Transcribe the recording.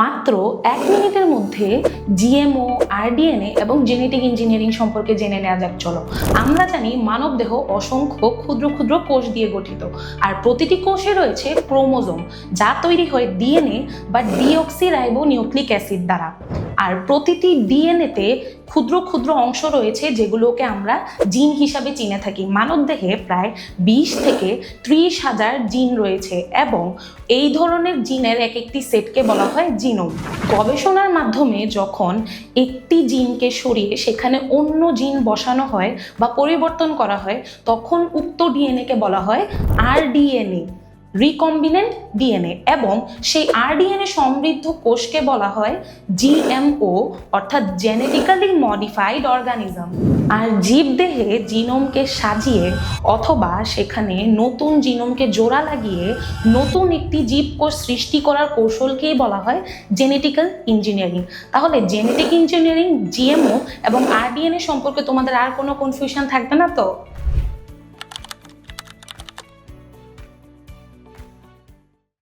মাত্র 1 মিনিটের মধ্যে জিএমও, আরডিএনএ এবং জেনেটিক ইঞ্জিনিয়ারিং সম্পর্কে জেনে নেওয়া যাক। চলো, আমরা জানি মানবদেহ অসংখ্য ক্ষুদ্র ক্ষুদ্র কোষ দিয়ে গঠিত, আর প্রতিটি কোষে রয়েছে ক্রোমোজোম, যা তৈরি হয় ডিএনএ বা ডিঅক্সিরাইবোনিউক্লিক অ্যাসিড দ্বারা। আর প্রতিটি ডিএনএতে ক্ষুদ্র ক্ষুদ্র অংশ রয়েছে যেগুলোকে আমরা জিন হিসাবে চিনে থাকি। মানবদেহে প্রায় 20 থেকে 30,000 জিন রয়েছে এবং এই ধরনের জিনের এক একটি সেটকে বলা হয় জিনোম। গবেষণার মাধ্যমে যখন একটি জিনকে সরিয়ে সেখানে অন্য জিন বসানো হয় বা পরিবর্তন করা হয়, তখন উক্ত ডিএনএকে বলা হয় আরডিএনএ, রিকম্বিনেন্ট ডিএনএ, এবং সেই আরডিএনএ সমৃদ্ধ কোষকে বলা হয় জিএমও, অর্থাৎ জেনেটিক্যালি মডিফাইড অর্গানিজম। আর জীবদেহে জিনোমকে সাজিয়ে অথবা সেখানে নতুন জিনোমকে জোড়া লাগিয়ে নতুন একটি জীবকোষ সৃষ্টি করার কৌশলকেই বলা হয় জেনেটিক্যাল ইঞ্জিনিয়ারিং। তাহলে জেনেটিক ইঞ্জিনিয়ারিং, জিএমও এবং আরডিএনএ সম্পর্কে তোমাদের আর কোনো কনফিউশন থাকবে না তো?